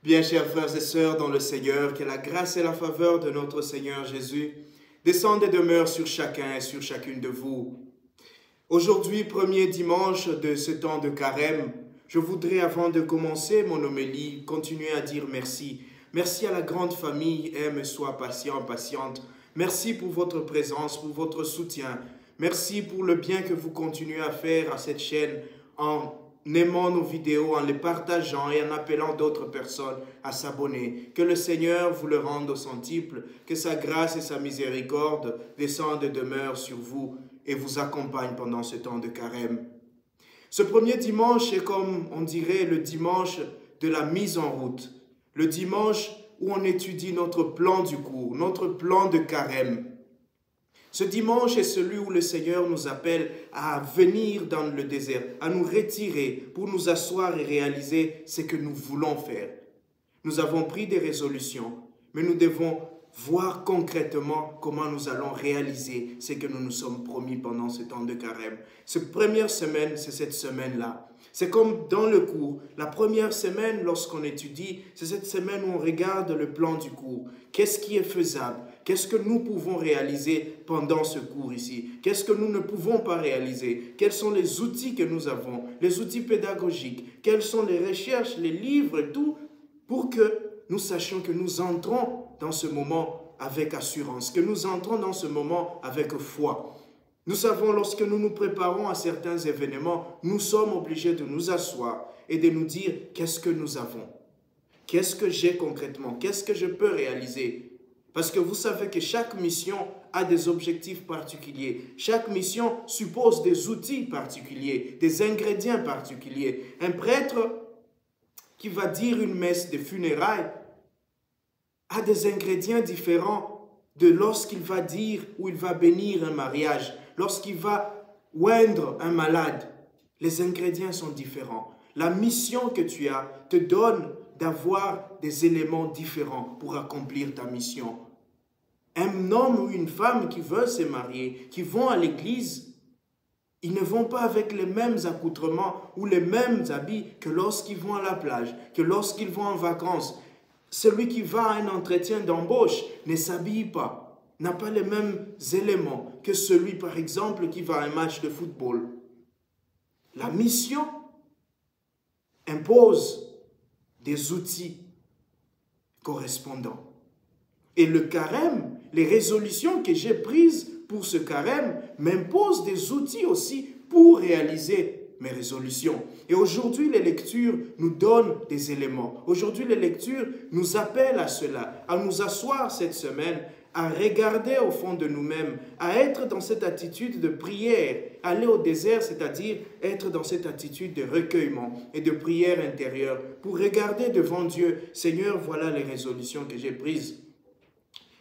Bien, chers frères et sœurs dans le Seigneur, que la grâce et la faveur de notre Seigneur Jésus descendent et demeurent sur chacun et sur chacune de vous. Aujourd'hui, premier dimanche de ce temps de carême, je voudrais, avant de commencer mon homélie, continuer à dire merci. Merci à la grande famille, aime, sois patient, patiente. Merci pour votre présence, pour votre soutien. Merci pour le bien que vous continuez à faire à cette chaîne en aimant nos vidéos, en les partageant et en appelant d'autres personnes à s'abonner. Que le Seigneur vous le rende au centuple, que sa grâce et sa miséricorde descendent et demeurent sur vous et vous accompagnent pendant ce temps de carême. Ce premier dimanche est comme on dirait le dimanche de la mise en route, le dimanche où on étudie notre plan du cours, notre plan de carême. Ce dimanche est celui où le Seigneur nous appelle à venir dans le désert, à nous retirer pour nous asseoir et réaliser ce que nous voulons faire. Nous avons pris des résolutions, mais nous devons voir concrètement comment nous allons réaliser ce que nous nous sommes promis pendant ce temps de carême. Cette première semaine, c'est cette semaine-là. C'est comme dans le cours. La première semaine, lorsqu'on étudie, c'est cette semaine où on regarde le plan du cours. Qu'est-ce qui est faisable? Qu'est-ce que nous pouvons réaliser pendant ce cours ici? Qu'est-ce que nous ne pouvons pas réaliser? Quels sont les outils que nous avons? Les outils pédagogiques? Quelles sont les recherches, les livres et tout pour que nous sachions que nous entrons dans ce moment avec assurance, que nous entrons dans ce moment avec foi. Nous savons, lorsque nous nous préparons à certains événements, nous sommes obligés de nous asseoir et de nous dire qu'est-ce que nous avons? Qu'est-ce que j'ai concrètement? Qu'est-ce que je peux réaliser? Parce que vous savez que chaque mission a des objectifs particuliers. Chaque mission suppose des outils particuliers, des ingrédients particuliers. Un prêtre qui va dire une messe de funérailles a des ingrédients différents de lorsqu'il va dire ou il va bénir un mariage, lorsqu'il va oindre un malade. Les ingrédients sont différents. La mission que tu as te donne d'avoir des éléments différents pour accomplir ta mission. Un homme ou une femme qui veut se marier, qui vont à l'église, ils ne vont pas avec les mêmes accoutrements ou les mêmes habits que lorsqu'ils vont à la plage, que lorsqu'ils vont en vacances. Celui qui va à un entretien d'embauche ne s'habille pas, n'a pas les mêmes éléments que celui, par exemple, qui va à un match de football. La mission impose des outils correspondants. Et le carême, les résolutions que j'ai prises pour ce carême m'imposent des outils aussi pour réaliser mes résolutions. Et aujourd'hui, les lectures nous donnent des éléments. Aujourd'hui, les lectures nous appellent à cela, à nous asseoir cette semaine, à regarder au fond de nous-mêmes, à être dans cette attitude de prière, aller au désert, c'est-à-dire être dans cette attitude de recueillement et de prière intérieure, pour regarder devant Dieu, Seigneur, voilà les résolutions que j'ai prises.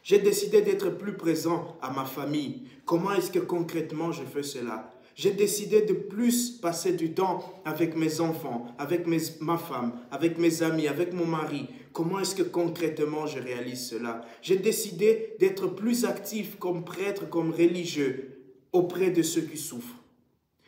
J'ai décidé d'être plus présent à ma famille. Comment est-ce que concrètement je fais cela? J'ai décidé de plus passer du temps avec mes enfants, avec ma femme, avec mes amis, avec mon mari. Comment est-ce que concrètement je réalise cela? J'ai décidé d'être plus actif comme prêtre, comme religieux auprès de ceux qui souffrent.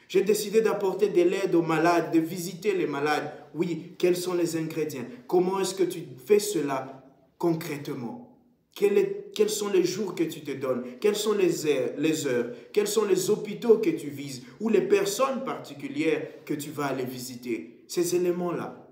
J'ai décidé d'apporter de l'aide aux malades, de visiter les malades. Oui, quels sont les ingrédients? Comment est-ce que tu fais cela concrètement? Quels sont les jours que tu te donnes? Quelles sont les heures? Quels sont les hôpitaux que tu vises? Ou les personnes particulières que tu vas aller visiter? Ces éléments-là.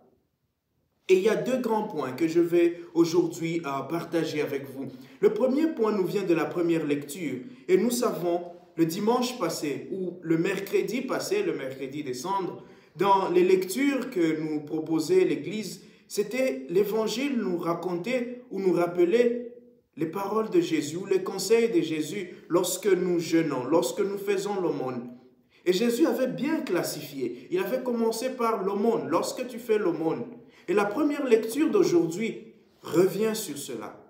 Et il y a deux grands points que je vais aujourd'hui partager avec vous. Le premier point nous vient de la première lecture. Et nous savons, le dimanche passé, ou le mercredi passé, le mercredi des cendres, dans les lectures que nous proposait l'Église, c'était l'Évangile nous racontait ou nous rappelait les paroles de Jésus, les conseils de Jésus lorsque nous jeûnons, lorsque nous faisons l'aumône. Et Jésus avait bien classifié. Il avait commencé par l'aumône, lorsque tu fais l'aumône. Et la première lecture d'aujourd'hui revient sur cela.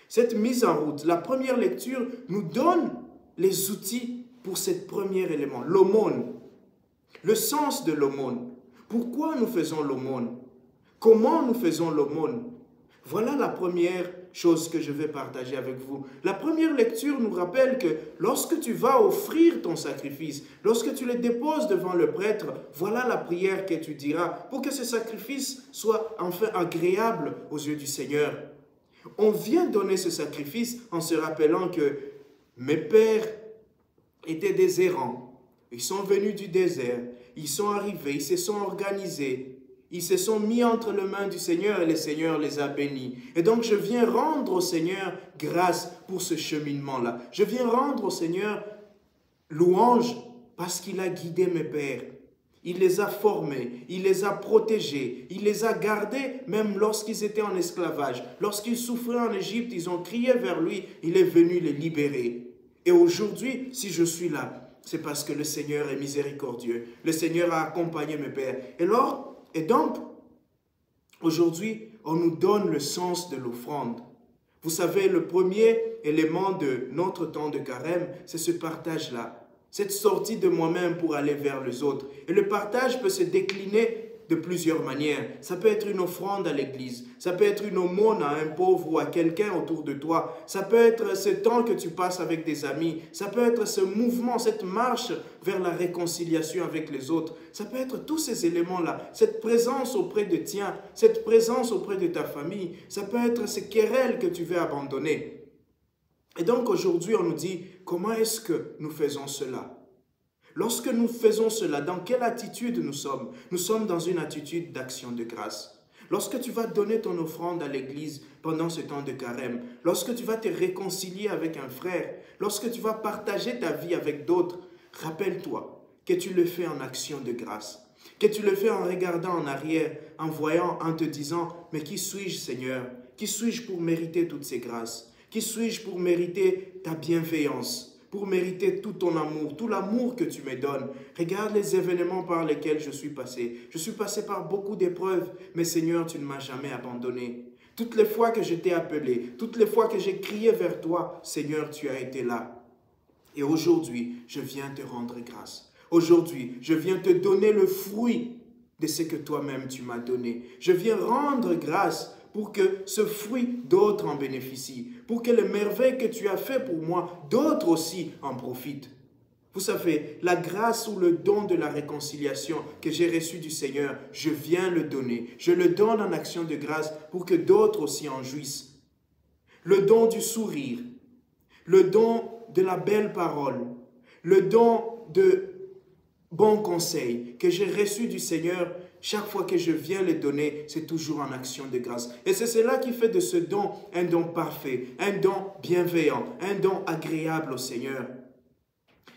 Cette mise en route, la première lecture nous donne les outils pour ce premier élément, l'aumône. Le sens de l'aumône. Pourquoi nous faisons l'aumône? Comment nous faisons l'aumône? Voilà la première chose que je vais partager avec vous. La première lecture nous rappelle que lorsque tu vas offrir ton sacrifice, lorsque tu le déposes devant le prêtre, voilà la prière que tu diras pour que ce sacrifice soit enfin agréable aux yeux du Seigneur. On vient donner ce sacrifice en se rappelant que mes pères étaient des errants. Ils sont venus du désert, ils sont arrivés, ils se sont organisés. Ils se sont mis entre les mains du Seigneur et le Seigneur les a bénis. Et donc je viens rendre au Seigneur grâce pour ce cheminement-là. Je viens rendre au Seigneur louange parce qu'il a guidé mes pères. Il les a formés, il les a protégés, il les a gardés même lorsqu'ils étaient en esclavage. Lorsqu'ils souffraient en Égypte, ils ont crié vers lui, il est venu les libérer. Et aujourd'hui, si je suis là, c'est parce que le Seigneur est miséricordieux. Le Seigneur a accompagné mes pères. Et donc, aujourd'hui, on nous donne le sens de l'offrande. Vous savez, le premier élément de notre temps de carême, c'est ce partage-là. Cette sortie de moi-même pour aller vers les autres. Et le partage peut se décliner de plusieurs manières. Ça peut être une offrande à l'église. Ça peut être une aumône à un pauvre ou à quelqu'un autour de toi. Ça peut être ce temps que tu passes avec des amis. Ça peut être ce mouvement, cette marche vers la réconciliation avec les autres. Ça peut être tous ces éléments-là. Cette présence auprès de tien, cette présence auprès de ta famille. Ça peut être ces querelles que tu veux abandonner. Et donc aujourd'hui, on nous dit, comment est-ce que nous faisons cela? Lorsque nous faisons cela, dans quelle attitude nous sommes? Nous sommes dans une attitude d'action de grâce. Lorsque tu vas donner ton offrande à l'église pendant ce temps de carême, lorsque tu vas te réconcilier avec un frère, lorsque tu vas partager ta vie avec d'autres, rappelle-toi que tu le fais en action de grâce, que tu le fais en regardant en arrière, en voyant, en te disant, mais qui suis-je Seigneur? Qui suis-je pour mériter toutes ces grâces? Qui suis-je pour mériter ta bienveillance? Pour mériter tout ton amour, tout l'amour que tu me donnes. Regarde les événements par lesquels je suis passé. Je suis passé par beaucoup d'épreuves, mais Seigneur, tu ne m'as jamais abandonné. Toutes les fois que je t'ai appelé, toutes les fois que j'ai crié vers toi, Seigneur, tu as été là. Et aujourd'hui, je viens te rendre grâce. Aujourd'hui, je viens te donner le fruit de ce que toi-même tu m'as donné. Je viens rendre grâce pour que ce fruit, d'autres en bénéficient, pour que les merveilles que tu as fait pour moi, d'autres aussi en profitent. Vous savez, la grâce ou le don de la réconciliation que j'ai reçu du Seigneur, je viens le donner. Je le donne en action de grâce pour que d'autres aussi en jouissent. Le don du sourire, le don de la belle parole, le don de bons conseils que j'ai reçus du Seigneur. Chaque fois que je viens le donner, c'est toujours en action de grâce. Et c'est cela qui fait de ce don un don parfait, un don bienveillant, un don agréable au Seigneur.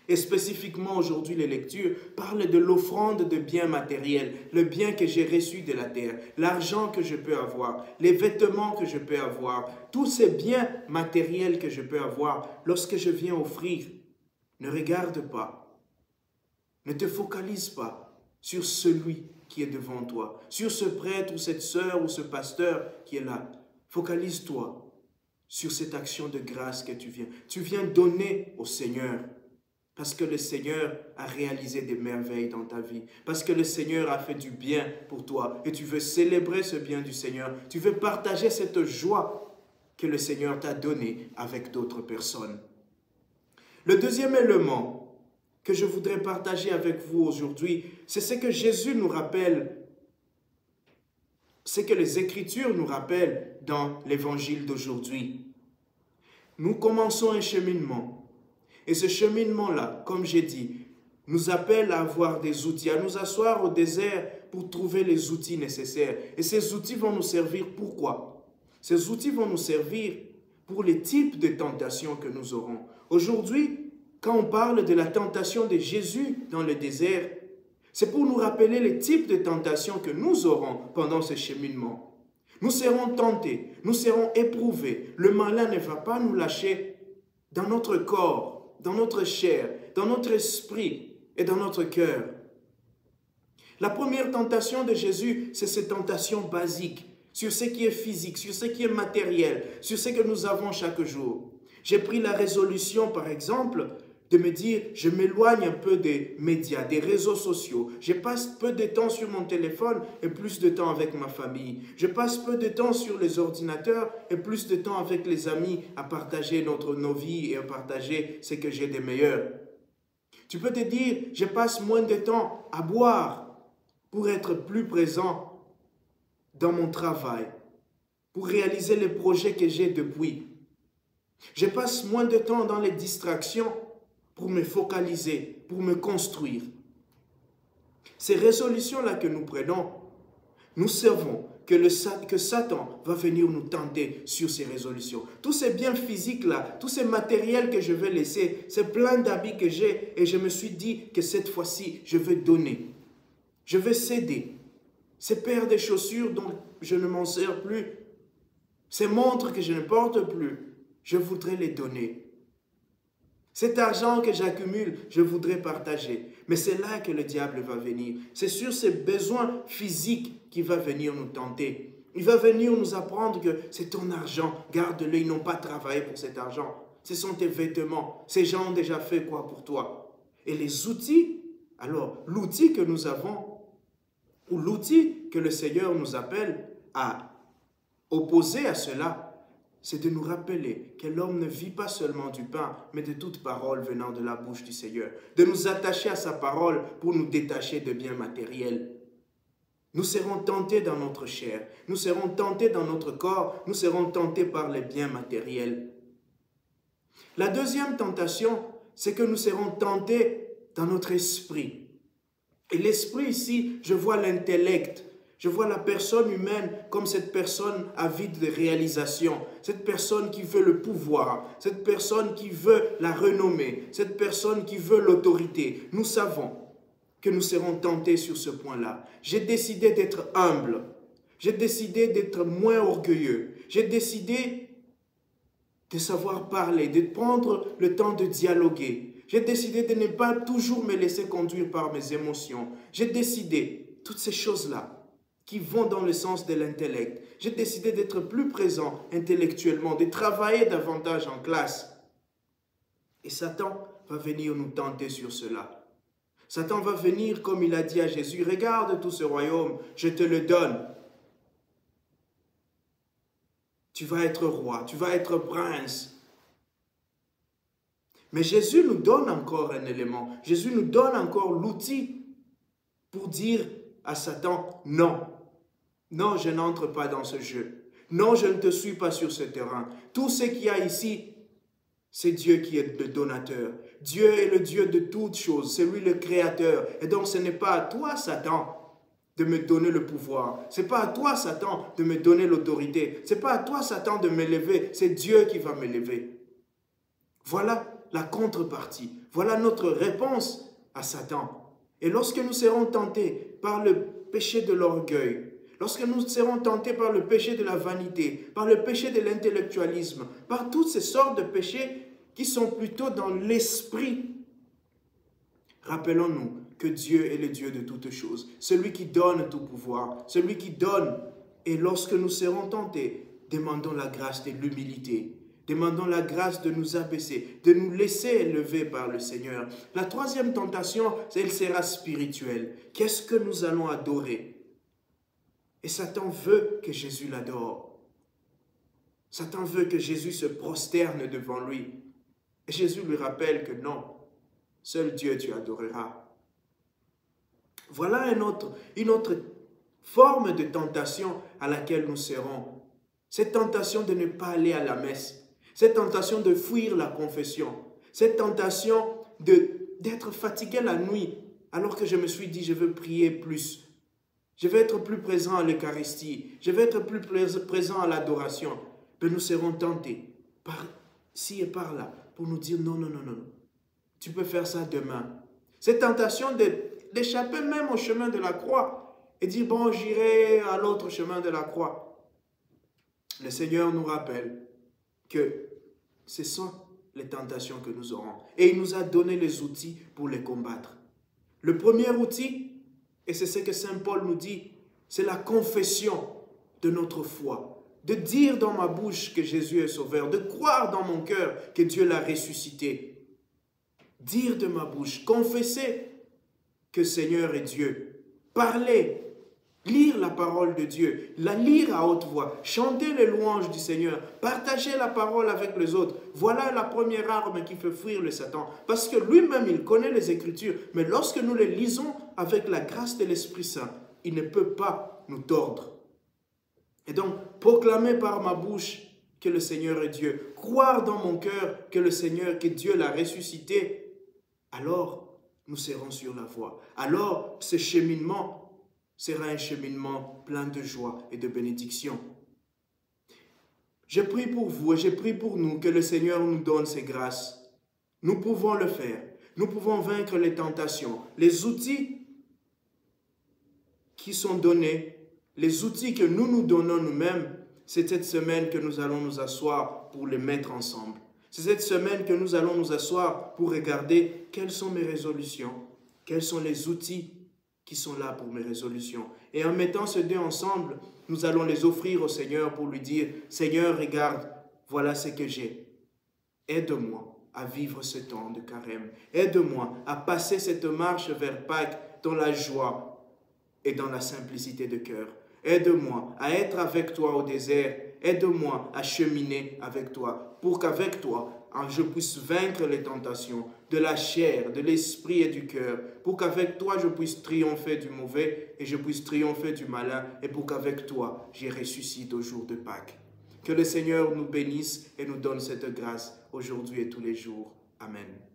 Et spécifiquement aujourd'hui, les lectures parlent de l'offrande de biens matériels, le bien que j'ai reçu de la terre, l'argent que je peux avoir, les vêtements que je peux avoir, tous ces biens matériels que je peux avoir lorsque je viens offrir. Ne regarde pas, ne te focalise pas sur celui qui est devant toi, sur ce prêtre ou cette sœur ou ce pasteur qui est là. Focalise-toi sur cette action de grâce que tu viens. Tu viens donner au Seigneur parce que le Seigneur a réalisé des merveilles dans ta vie, parce que le Seigneur a fait du bien pour toi et tu veux célébrer ce bien du Seigneur. Tu veux partager cette joie que le Seigneur t'a donnée avec d'autres personnes. Le deuxième élément que je voudrais partager avec vous aujourd'hui, c'est ce que Jésus nous rappelle, ce que les Écritures nous rappellent dans l'évangile d'aujourd'hui. Nous commençons un cheminement. Et ce cheminement-là, comme j'ai dit, nous appelle à avoir des outils, à nous asseoir au désert pour trouver les outils nécessaires. Et ces outils vont nous servir pourquoi? Ces outils vont nous servir pour les types de tentations que nous aurons. Aujourd'hui, quand on parle de la tentation de Jésus dans le désert, c'est pour nous rappeler les types de tentations que nous aurons pendant ce cheminement. Nous serons tentés, nous serons éprouvés. Le malin ne va pas nous lâcher dans notre corps, dans notre chair, dans notre esprit et dans notre cœur. La première tentation de Jésus, c'est cette tentation basique sur ce qui est physique, sur ce qui est matériel, sur ce que nous avons chaque jour. J'ai pris la résolution, par exemple, de me dire, je m'éloigne un peu des médias, des réseaux sociaux. Je passe peu de temps sur mon téléphone et plus de temps avec ma famille. Je passe peu de temps sur les ordinateurs et plus de temps avec les amis à partager nos vies et à partager ce que j'ai de meilleur. Tu peux te dire, je passe moins de temps à boire pour être plus présent dans mon travail, pour réaliser les projets que j'ai depuis. Je passe moins de temps dans les distractions pour me focaliser, pour me construire. Ces résolutions-là que nous prenons, nous savons que Satan va venir nous tenter sur ces résolutions. Tous ces biens physiques-là, tous ces matériels que je vais laisser, ces plein d'habits que j'ai, et je me suis dit que cette fois-ci, je vais donner. Je vais céder. Ces paires de chaussures dont je ne m'en sers plus, ces montres que je ne porte plus, je voudrais les donner. Cet argent que j'accumule, je voudrais partager. Mais c'est là que le diable va venir. C'est sur ces besoins physiques qu'il va venir nous tenter. Il va venir nous apprendre que c'est ton argent. Garde-le, ils n'ont pas travaillé pour cet argent. Ce sont tes vêtements. Ces gens ont déjà fait quoi pour toi? Et les outils, alors l'outil que nous avons, ou l'outil que le Seigneur nous appelle à opposer à cela, c'est de nous rappeler que l'homme ne vit pas seulement du pain, mais de toute parole venant de la bouche du Seigneur. De nous attacher à sa parole pour nous détacher de biens matériels. Nous serons tentés dans notre chair, nous serons tentés dans notre corps, nous serons tentés par les biens matériels. La deuxième tentation, c'est que nous serons tentés dans notre esprit. Et l'esprit ici, je vois l'intellect. Je vois la personne humaine comme cette personne avide de réalisation, cette personne qui veut le pouvoir, cette personne qui veut la renommée, cette personne qui veut l'autorité. Nous savons que nous serons tentés sur ce point-là. J'ai décidé d'être humble, j'ai décidé d'être moins orgueilleux, j'ai décidé de savoir parler, de prendre le temps de dialoguer. J'ai décidé de ne pas toujours me laisser conduire par mes émotions. J'ai décidé, toutes ces choses-là, qui vont dans le sens de l'intellect. J'ai décidé d'être plus présent intellectuellement, de travailler davantage en classe. Et Satan va venir nous tenter sur cela. Satan va venir, comme il a dit à Jésus, « Regarde tout ce royaume, je te le donne. Tu vas être roi, tu vas être prince. » Mais Jésus nous donne encore un élément. Jésus nous donne encore l'outil pour dire à Satan, « Non. Non, je n'entre pas dans ce jeu. Non, je ne te suis pas sur ce terrain. Tout ce qu'il y a ici, c'est Dieu qui est le donateur. Dieu est le Dieu de toutes choses. C'est lui le créateur. Et donc, ce n'est pas à toi, Satan, de me donner le pouvoir. Ce n'est pas à toi, Satan, de me donner l'autorité. Ce n'est pas à toi, Satan, de m'élever. C'est Dieu qui va m'élever. » Voilà la contrepartie. Voilà notre réponse à Satan. Et lorsque nous serons tentés par le péché de l'orgueil, lorsque nous serons tentés par le péché de la vanité, par le péché de l'intellectualisme, par toutes ces sortes de péchés qui sont plutôt dans l'esprit, rappelons-nous que Dieu est le Dieu de toutes choses, celui qui donne tout pouvoir, celui qui donne. Et lorsque nous serons tentés, demandons la grâce de l'humilité, demandons la grâce de nous abaisser, de nous laisser élever par le Seigneur. La troisième tentation, elle sera spirituelle. Qu'est-ce que nous allons adorer? Et Satan veut que Jésus l'adore. Satan veut que Jésus se prosterne devant lui. Et Jésus lui rappelle que non, seul Dieu tu adoreras. Voilà une autre forme de tentation à laquelle nous serons. Cette tentation de ne pas aller à la messe. Cette tentation de fuir la confession. Cette tentation d'être fatigué la nuit alors que je me suis dit je veux prier plus. Je vais être plus présent à l'Eucharistie. Je vais être plus présent à l'adoration. Mais nous serons tentés par-ci et par-là pour nous dire non, non, non, non. Tu peux faire ça demain. Cette tentation d'échapper même au chemin de la croix et dire bon, j'irai à l'autre chemin de la croix. Le Seigneur nous rappelle que ce sont les tentations que nous aurons. Et il nous a donné les outils pour les combattre. Le premier outil, et c'est ce que Saint Paul nous dit, c'est la confession de notre foi. De dire dans ma bouche que Jésus est sauveur, de croire dans mon cœur que Dieu l'a ressuscité. dire de ma bouche, confesser que Seigneur est Dieu, parler, lire la parole de Dieu, la lire à haute voix, chanter les louanges du Seigneur, partager la parole avec les autres. Voilà la première arme qui fait fuir le Satan. Parce que lui-même, il connaît les Écritures, mais lorsque nous les lisons avec la grâce de l'Esprit Saint, il ne peut pas nous tordre. Et donc, proclamer par ma bouche que le Seigneur est Dieu, croire dans mon cœur que le Seigneur, que Dieu l'a ressuscité, alors nous serons sur la voie. Alors, ce cheminement sera un cheminement plein de joie et de bénédiction. Je prie pour vous et je prie pour nous que le Seigneur nous donne ses grâces. Nous pouvons le faire. Nous pouvons vaincre les tentations. Les outils qui sont donnés, les outils que nous nous donnons nous-mêmes, c'est cette semaine que nous allons nous asseoir pour les mettre ensemble. C'est cette semaine que nous allons nous asseoir pour regarder quelles sont mes résolutions, quels sont les outils qui sont là pour mes résolutions. Et en mettant ces deux ensemble, nous allons les offrir au Seigneur pour lui dire, Seigneur, regarde, voilà ce que j'ai. Aide-moi à vivre ce temps de carême. Aide-moi à passer cette marche vers Pâques dans la joie et dans la simplicité de cœur. Aide-moi à être avec toi au désert. Aide-moi à cheminer avec toi pour qu'avec toi, je puisse vaincre les tentations de la chair, de l'esprit et du cœur, pour qu'avec toi, je puisse triompher du mauvais et je puisse triompher du malin, et pour qu'avec toi, je ressuscite au jour de Pâques. Que le Seigneur nous bénisse et nous donne cette grâce aujourd'hui et tous les jours. Amen.